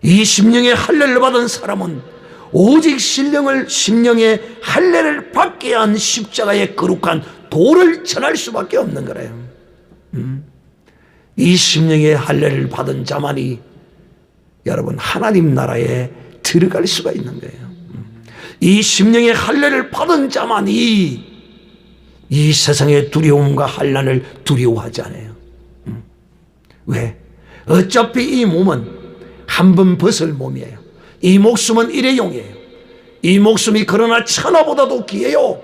이 심령의 할례를 받은 사람은 오직 심령의 할례를 받게 한 십자가의 거룩한 도를 전할 수밖에 없는 거래요. 이 심령의 할례를 받은 자만이 여러분 하나님 나라에 들어갈 수가 있는 거예요. 이 심령의 할례를 받은 자만이 이 세상의 두려움과 환난을 두려워하지 않아요. 왜? 어차피 이 몸은 한 번 벗을 몸이에요. 이 목숨은 일회용이에요. 이 목숨이 그러나 천하보다도 귀해요.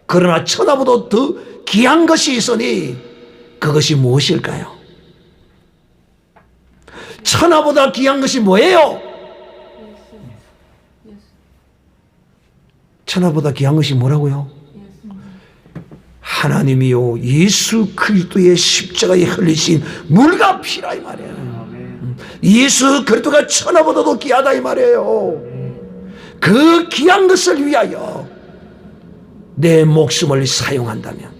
그러나 천하보다 더 귀한 것이 있으니 그것이 무엇일까요? 천하보다 귀한 것이 뭐예요? 천하보다 귀한 것이 뭐라고요? 하나님이요 예수 그리스도의 십자가에 흘리신 물과 피라 이 말이에요. 예수 그리스도가 천하보다도 귀하다 이 말이에요. 그 귀한 것을 위하여 내 목숨을 사용한다면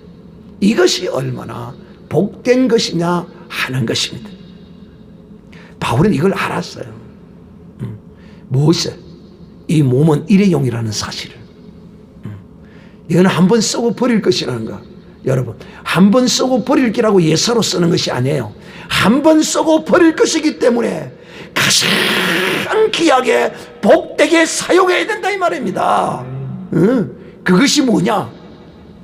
이것이 얼마나 복된 것이냐 하는 것입니다. 바울은 이걸 알았어요. 무엇을? 이 몸은 일회용이라는 사실을. 이건 한 번 쓰고 버릴 것이라는 거. 여러분, 한 번 쓰고 버릴 기라고 예사로 쓰는 것이 아니에요. 한 번 쓰고 버릴 것이기 때문에 가장 귀하게 복되게 사용해야 된다 이 말입니다. 그것이 뭐냐?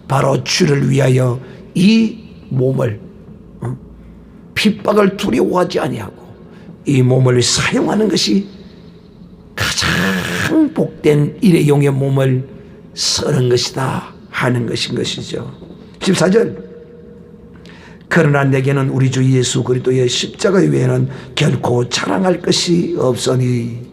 바로 주를 위하여 이 몸을 핍박을 두려워하지 아니하고 이 몸을 사용하는 것이 가장 복된 일회용의 몸을 쓰는 것이다 하는 것인 것이죠. 14절. 그러나 내게는 우리 주 예수 그리스도의 십자가 외에는 결코 자랑할 것이 없으니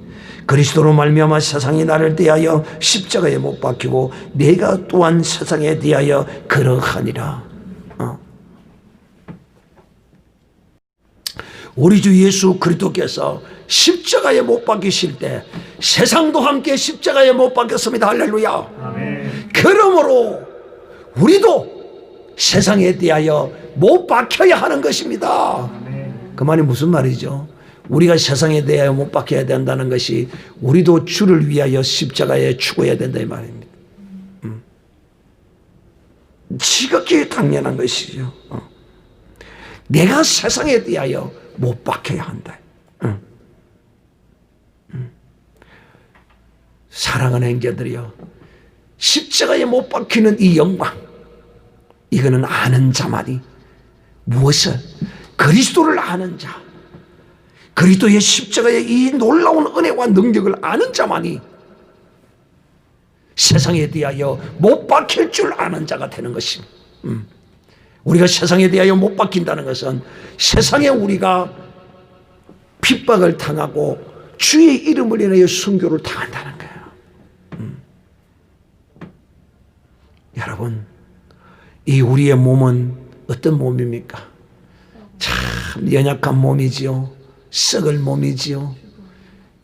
그리스도로 말미암아 세상이 나를 대하여 십자가에 못 박히고 내가 또한 세상에 대하여 그러하니라. 우리 주 예수 그리스도께서 십자가에 못 박히실 때 세상도 함께 십자가에 못 박혔습니다. 할렐루야. 아멘. 그러므로 우리도 세상에 대하여 못 박혀야 하는 것입니다. 아멘. 그 말이 무슨 말이죠? 우리가 세상에 대하여 못 박혀야 된다는 것이 우리도 주를 위하여 십자가에 죽어야 된다 이 말입니다. 지극히 당연한 것이죠. 내가 세상에 대하여 못 박혀야 한다. 사랑하는 형제들이여, 십자가에 못 박히는 이 영광, 이거는 아는 자만이, 무엇을? 그리스도를 아는 자, 그리스도의 십자가의 이 놀라운 은혜와 능력을 아는 자만이 세상에 대하여 못 박힐 줄 아는 자가 되는 것입니다. 우리가 세상에 대하여 못 박힌다는 것은 세상에 우리가 핍박을 당하고 주의 이름을 인하여 순교를 당한다는 거예요. 여러분, 이 우리의 몸은 어떤 몸입니까? 참 연약한 몸이지요. 썩을 몸이지요.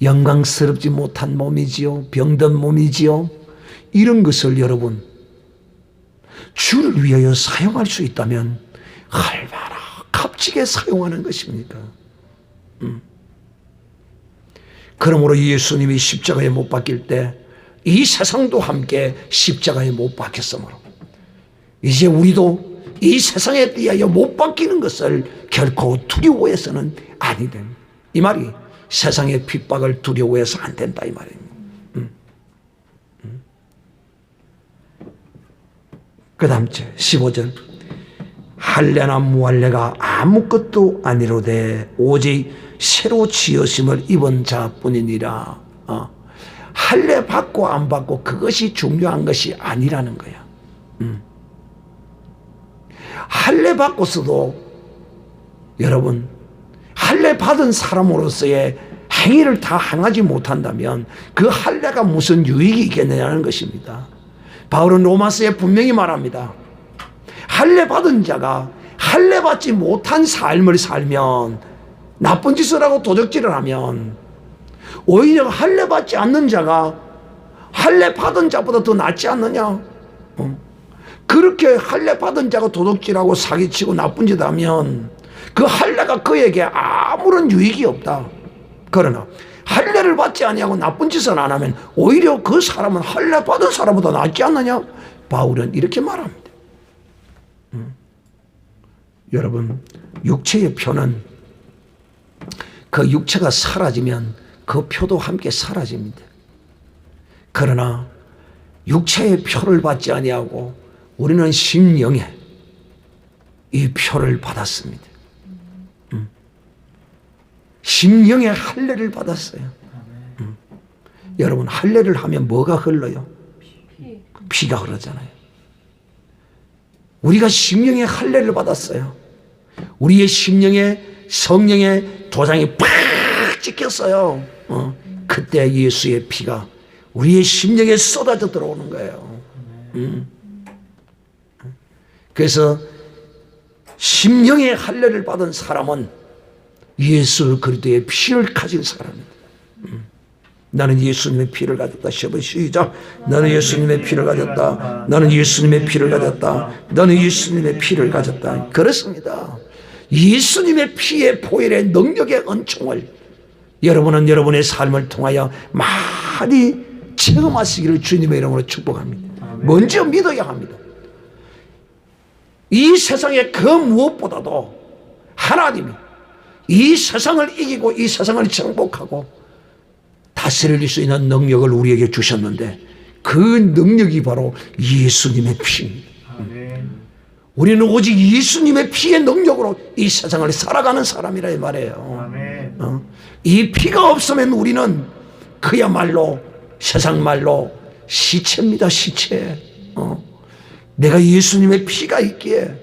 영광스럽지 못한 몸이지요. 병든 몸이지요. 이런 것을 여러분 주를 위하여 사용할 수 있다면 얼마나 값지게 사용하는 것입니까? 그러므로 예수님이 십자가에 못 박힐 때 이 세상도 함께 십자가에 못 박혔으므로 이제 우리도 이 세상에 대하여 못 박히는 것을 결코 두려워해서는 아니 됩니다. 이 말이 세상의 핍박을 두려워해서 안 된다 이 말입니다. 그 다음 절 15절. 할례나 무할례가 아무것도 아니로되 오직 새로 지으심을 입은 자뿐이니라. 할례 받고 안 받고 그것이 중요한 것이 아니라는 거야. 할례 받고서도 여러분 할례 받은 사람으로서의 행위를 다 행하지 못한다면 그 할례가 무슨 유익이 있겠느냐는 것입니다. 바울은 로마서에 분명히 말합니다. 할례 받은 자가 할례 받지 못한 삶을 살면, 나쁜 짓을 하고 도적질을 하면, 오히려 할례 받지 않는 자가 할례 받은 자보다 더 낫지 않느냐? 그렇게 할례 받은 자가 도둑질하고 사기치고 나쁜 짓 하면 그 할례가 그에게 아무런 유익이 없다. 그러나 할례를 받지 아니하고 나쁜 짓을 안 하면 오히려 그 사람은 할례 받은 사람보다 낫지 않느냐? 바울은 이렇게 말합니다. 여러분, 육체의 표는 그 육체가 사라지면 그 표도 함께 사라집니다. 그러나 육체의 표를 받지 아니하고 우리는 심령의 이 표를 받았습니다. 심령의 할례를 받았어요. 여러분, 할례를 하면 뭐가 흘러요? 피가 흐르잖아요. 우리가 심령의 할례를 받았어요. 우리의 심령에 성령의 도장이 팍 찍혔어요. 그때 예수의 피가 우리의 심령에 쏟아져 들어오는 거예요. 그래서 심령의 할례를 받은 사람은 예수 그리스도의 피를 가진 사람입니다. 나는 예수님의 피를 가졌다. 시작. 나는 예수님의 피를 가졌다. 나는 예수님의 피를 가졌다. 나는 예수님의 피를 가졌다. 그렇습니다. 예수님의 피의 보혈의 능력의 은총을 여러분은 여러분의 삶을 통하여 많이 체험하시기를 주님의 이름으로 축복합니다. 먼저 믿어야 합니다. 이 세상의 그 무엇보다도 하나님이 이 세상을 이기고 이 세상을 정복하고 다스릴 수 있는 능력을 우리에게 주셨는데 그 능력이 바로 예수님의 피입니다. 우리는 오직 예수님의 피의 능력으로 이 세상을 살아가는 사람이라 이 말이에요. 이 피가 없으면 우리는 그야말로 세상 말로 시체입니다. 시체. 내가 예수님의 피가 있기에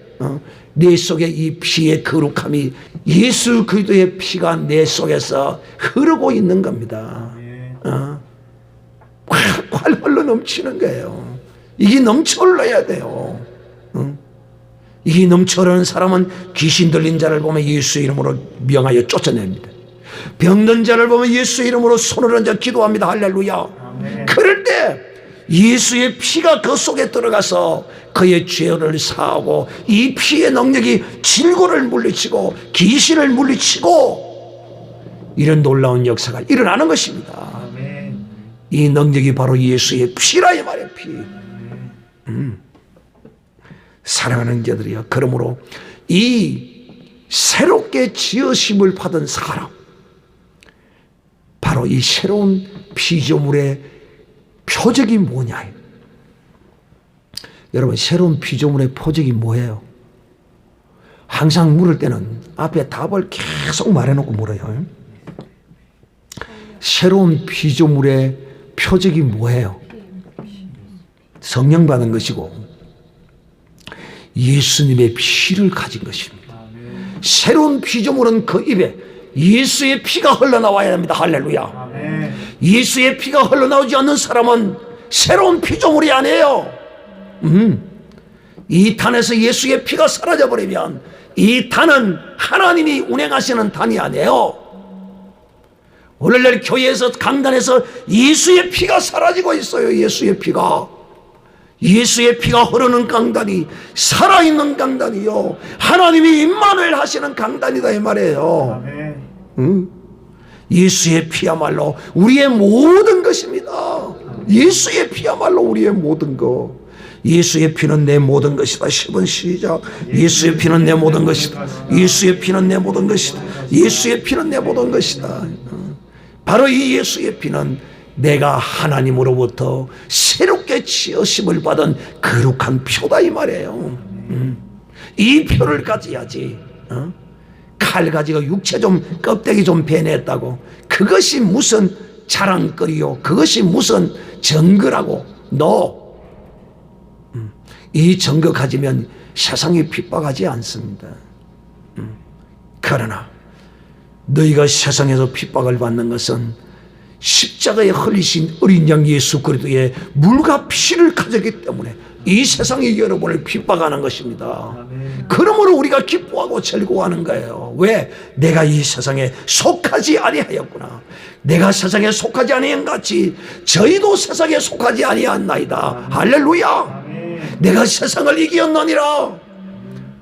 내 속에 이 피의 거룩함이 예수 그리스도의 피가 내 속에서 흐르고 있는 겁니다. 콸콸 흘러 넘치는 거예요. 이게 넘쳐 흘러야 돼요. 이게 넘쳐 흐르는 사람은 귀신 들린 자를 보면 예수의 이름으로 명하여 쫓아냅니다. 병든 자를 보면 예수의 이름으로 손을 얹어 기도합니다. 할렐루야. 그럴 때 예수의 피가 그 속에 들어가서 그의 죄를 사하고 이 피의 능력이 질고를 물리치고 귀신을 물리치고 이런 놀라운 역사가 일어나는 것입니다. 이 능력이 바로 예수의 피라 이 말이에요. 피. 사랑하는 자들이여, 그러므로 이 새롭게 지으심을 받은 사람, 바로 이 새로운 피조물의 표적이 뭐냐? 여러분, 새로운 피조물의 표적이 뭐예요? 항상 물을 때는 앞에 답을 계속 말해놓고 물어요. 새로운 피조물의 표적이 뭐예요? 성령 받은 것이고 예수님의 피를 가진 것입니다. 새로운 피조물은 그 입에 예수의 피가 흘러나와야 합니다. 할렐루야. 예수의 피가 흘러나오지 않는 사람은 새로운 피조물이 아니에요. 이 단에서 예수의 피가 사라져버리면 이 단은 하나님이 운행하시는 단이 아니에요. 오늘날 교회에서 강단에서 예수의 피가 사라지고 있어요. 예수의 피가 흐르는 강단이 살아있는 강단이요, 하나님이 임만을 하시는 강단이다 이 말이에요. 예수의 피야말로 우리의 모든 것입니다. 예수의 피야말로 우리의 모든 것. 예수의 피는 내 모든 것이다. 10번 시작. 예수의 피는 내 모든 것이다. 예수의 피는 내 모든 것이다. 예수의 피는 내 모든 것이다. 바로 이 예수의 피는 내가 하나님으로부터 새롭게 지으심을 받은 거룩한 표다 이 말이에요. 이 표를 가져야지. 칼가지가 육체 좀 껍데기 좀 베냈다고 그것이 무슨 자랑거리요, 그것이 무슨 증거라고. 이 증거 가지면 세상이 핍박하지 않습니다. 그러나 너희가 세상에서 핍박을 받는 것은 십자가에 흘리신 어린 양 예수 그리스도의 물과 피를 가졌기 때문에 이 세상이 여러분을 핍박하는 것입니다. 그러므로 우리가 기뻐하고 즐거워하는 거예요. 왜? 내가 이 세상에 속하지 아니하였구나. 내가 세상에 속하지 아니한 같이 저희도 세상에 속하지 아니하였나이다. 할렐루야. 내가 세상을 이기었느니라.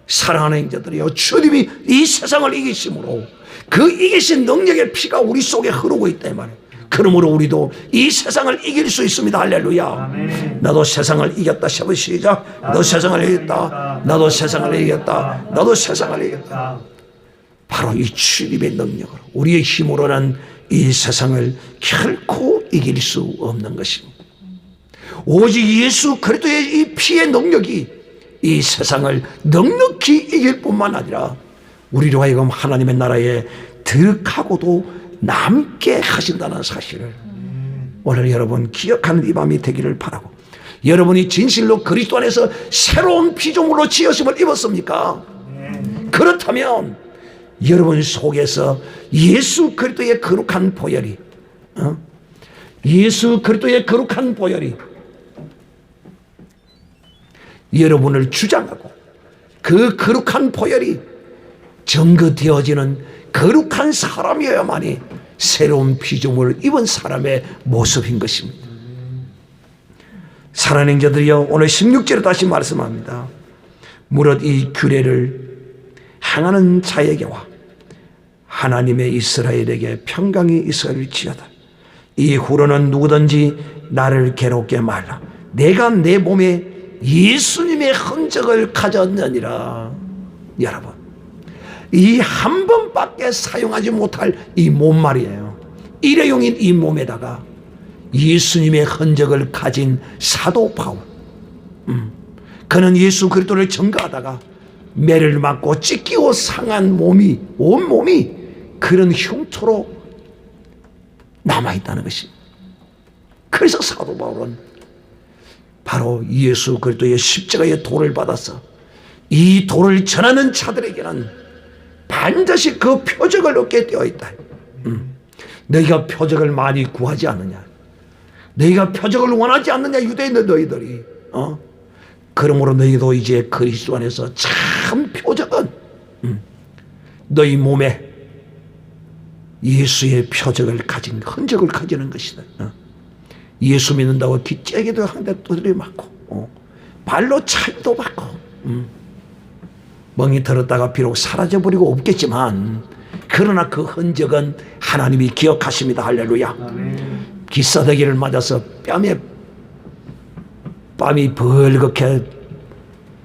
사랑하는 형제들이여, 주님이 이 세상을 이기심으로 그 이기신 능력의 피가 우리 속에 흐르고 있다 이 말이에요. 그러므로 우리도 이 세상을 이길 수 있습니다. 할렐루야. 아멘. 나도 세상을 이겼다. 시작. 나도 세상을 이겼다. 나도 세상을 이겼다. 나도 세상을 이겼다. 바로 이 주님의 능력으로, 우리의 힘으로는 이 세상을 결코 이길 수 없는 것입니다. 오직 예수 그리스도의 이 피의 능력이 이 세상을 넉넉히 이길 뿐만 아니라 우리로 하여금 하나님의 나라에 들어가고도 남게 하신다는 사실을 오늘 여러분 기억하는 이 밤이 되기를 바라고, 여러분이 진실로 그리스도 안에서 새로운 피조물로 지으심을 입었습니까? 그렇다면 여러분 속에서 예수 그리스도의 거룩한 보혈이 예수 그리스도의 거룩한 보혈이 여러분을 주장하고 그 거룩한 보혈이 증거되어지는 거룩한 사람이어야만이 새로운 피조물을 입은 사람의 모습인 것입니다. 사랑하는 형제들이여, 오늘 16절에 다시 말씀합니다. 무릇 이 규례를 행하는 자에게와 하나님의 이스라엘에게 평강이 있을지어다. 이후로는 누구든지 나를 괴롭게 말라. 내가 내 몸에 예수님의 흔적을 가졌느니라. 여러분, 이 한 번밖에 사용하지 못할 이 몸 말이에요. 일회용인 이 몸에다가 예수님의 흔적을 가진 사도 바울, 그는 예수 그리스도를 증거하다가 매를 맞고 찢기고 상한 몸이, 온몸이 그런 흉터로 남아있다는 것입니다. 그래서 사도 바울은 바로 예수 그리스도의 십자가의 도를 받아서 이 도를 전하는 자들에게는 반드시 그 표적을 얻게 되어 있다. 너희가 표적을 많이 구하지 않느냐? 너희가 표적을 원하지 않느냐? 유대인들 너희들이. 그러므로 너희도 이제 그리스도 안에서 참 표적은 너희 몸에 예수의 표적을 가진, 흔적을 가지는 것이다. 예수 믿는다고 뒷재기도 한 대 두드려 맞고 발로 차기도 받고 멍이 들었다가 비록 사라져버리고 없겠지만 그러나 그 흔적은 하나님이 기억하십니다. 할렐루야. 기사대기를 맞아서 뺨이 벌겋게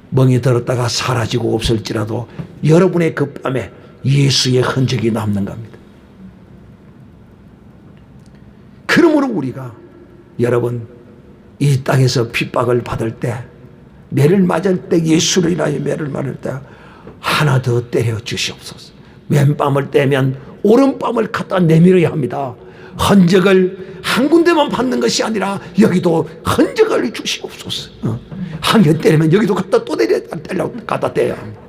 멍이 들었다가 사라지고 없을지라도 여러분의 그 뺨에 예수의 흔적이 남는 겁니다. 그러므로 우리가 여러분 이 땅에서 핍박을 받을 때, 매를 맞을 때, 예수를 인하여 매를 맞을 때 하나 더 때려 주시옵소서. 왼뺨을 떼면 오른뺨을 갖다 내밀어야 합니다. 흔적을 한 군데만 받는 것이 아니라 여기도 흔적을 주시옵소서. 한 개 때리면 여기도 갖다 또 갖다 떼야 합니다.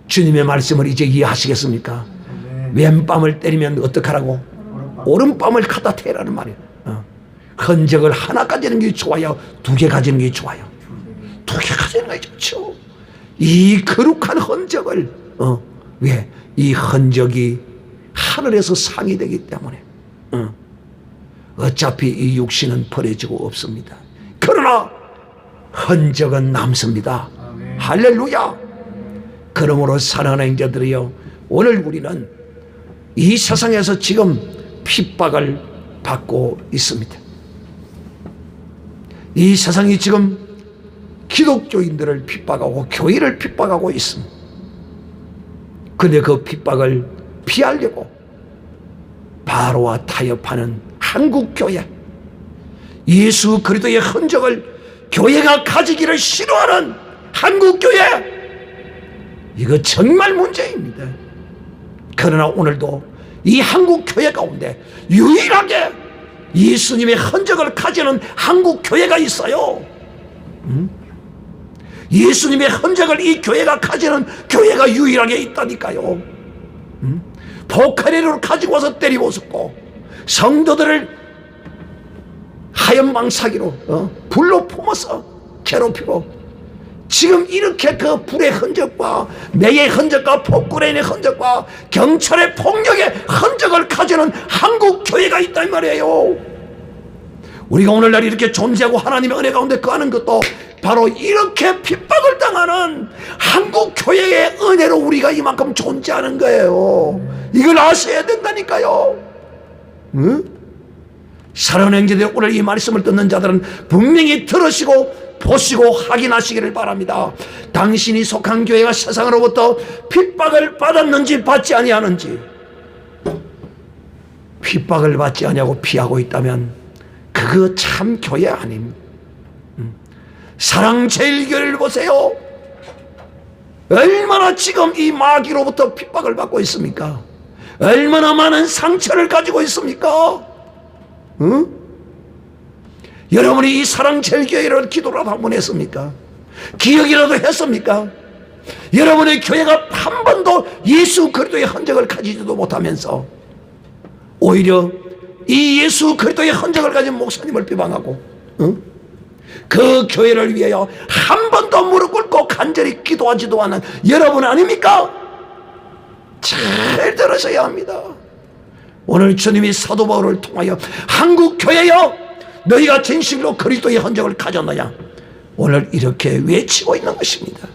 주님의 말씀을 이제 이해하시겠습니까? 왼뺨을 때리면 어떡하라고? 오른뺨을 갖다 대라는 말이에요. 흔적을 하나 가지는 게 좋아요? 두 개 가지는 게 좋아요? 두 개 가지는 게 좋죠. 이 거룩한 흔적을 왜? 이 흔적이 하늘에서 상이 되기 때문에 어차피 이 육신은 버려지고 없습니다. 그러나 흔적은 남습니다. 아멘. 할렐루야. 그러므로 사랑하는 형제들이여, 오늘 우리는 이 세상에서 지금 핍박을 받고 있습니다. 이 세상이 지금 기독교인들을 핍박하고 교회를 핍박하고 있습니다. 그런데 그 핍박을 피하려고 바로와 타협하는 한국교회, 예수 그리스도의 흔적을 교회가 가지기를 싫어하는 한국교회, 이거 정말 문제입니다. 그러나 오늘도 이 한국교회 가운데 유일하게 예수님의 흔적을 가지는 한국교회가 있어요. 예수님의 흔적을 이 교회가 가지는 교회가 유일하게 있다니까요. 포카리를 가지고 와서 때리고었고 성도들을 하얀 망사기로 불로 품어서 괴롭히고 지금 이렇게 그 불의 흔적과 매의 흔적과 폭군의 흔적과 경찰의 폭력의 흔적을 가지는 한국 교회가 있단 말이에요. 우리가 오늘날 이렇게 존재하고 하나님의 은혜 가운데 거하는 것도 바로 이렇게 핍박을 당하는 한국 교회의 은혜로 우리가 이만큼 존재하는 거예요. 이걸 아셔야 된다니까요. 응? 사랑하는 형제들, 오늘 이 말씀을 듣는 자들은 분명히 들으시고 보시고 확인하시기를 바랍니다. 당신이 속한 교회가 세상으로부터 핍박을 받았는지 받지 아니하는지, 핍박을 받지 아니하고 피하고 있다면 그거 참 교회 아닙니다. 사랑제일교회를 보세요. 얼마나 지금 이 마귀로부터 핍박을 받고 있습니까? 얼마나 많은 상처를 가지고 있습니까? 응? 여러분이 이 사랑제일교회를 기도라도 한번 했습니까? 기억이라도 했습니까? 여러분의 교회가 한 번도 예수 그리스도의 흔적을 가지지도 못하면서 오히려 이 예수 그리스도의 흔적을 가진 목사님을 비방하고, 응? 그 교회를 위하여 한 번도 무릎 꿇고 간절히 기도하지도 않은 여러분 아닙니까? 잘 들으셔야 합니다. 오늘 주님이 사도 바울을 통하여 한국 교회여, 너희가 진실로 그리스도의 흔적을 가졌느냐, 오늘 이렇게 외치고 있는 것입니다.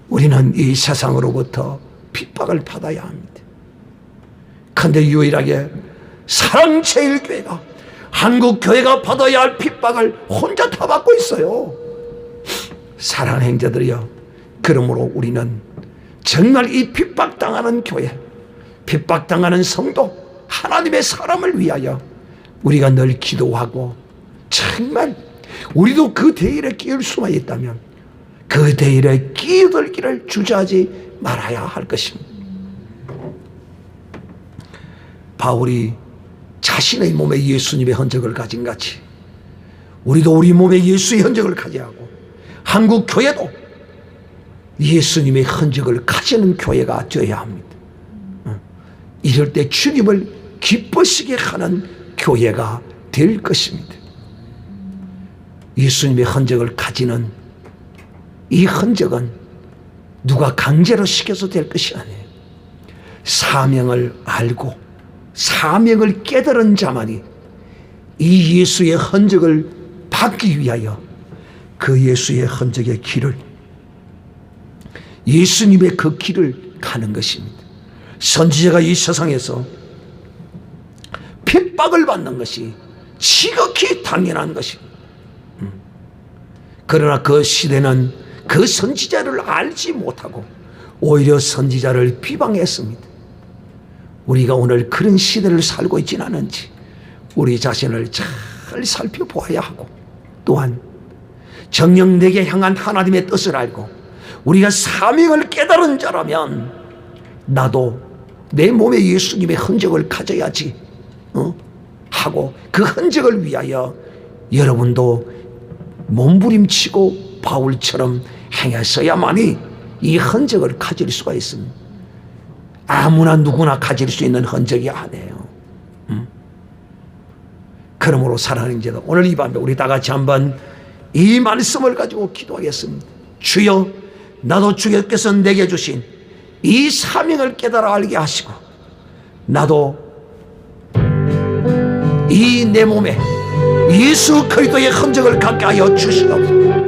우리는 이 세상으로부터 핍박을 받아야 합니다. 그런데 유일하게 사랑제일교회가, 한국 교회가 받아야 할 핍박을 혼자 다 받고 있어요. 사랑하는 형제들이여, 그러므로 우리는 정말 이 핍박당하는 교회, 핍박당하는 성도, 하나님의 사람을 위하여 우리가 늘 기도하고, 정말 우리도 그 대일에 끼을 수만 있다면 그 대일에 끼어들기를 주저하지 말아야 할 것입니다. 바울이 자신의 몸에 예수님의 흔적을 가진 같이 우리도 우리 몸에 예수의 흔적을 가져야 하고, 한국 교회도 예수님의 흔적을 가지는 교회가 되어야 합니다. 이럴 때 주님을 기쁘시게 하는 교회가 될 것입니다. 예수님의 흔적을 가지는 이 흔적은 누가 강제로 시켜서 될 것이 아니에요. 사명을 알고 사명을 깨달은 자만이 이 예수의 흔적을 받기 위하여 그 예수의 흔적의 길을, 예수님의 그 길을 가는 것입니다. 선지자가 이 세상에서 핍박을 받는 것이 지극히 당연한 것입니다. 그러나 그 시대는 그 선지자를 알지 못하고 오히려 선지자를 비방했습니다. 우리가 오늘 그런 시대를 살고 있지는 않은지 우리 자신을 잘 살펴보아야 하고, 또한 정녕 내게 향한 하나님의 뜻을 알고 우리가 사명을 깨달은 자라면 나도 내 몸에 예수님의 흔적을 가져야지 하고, 그 흔적을 위하여 여러분도 몸부림치고 바울처럼 행했어야만이 이 흔적을 가질 수가 있습니다. 아무나 누구나 가질 수 있는 흔적이 아니에요. 그러므로 사랑하는 자들, 오늘 이 밤에 우리 다 같이 한번 이 말씀을 가지고 기도하겠습니다. 주여, 나도 주께서 내게 주신 이 사명을 깨달아 알게 하시고, 나도 이 내 몸에 예수 그리스도의 흔적을 갖게 하여 주시옵소서.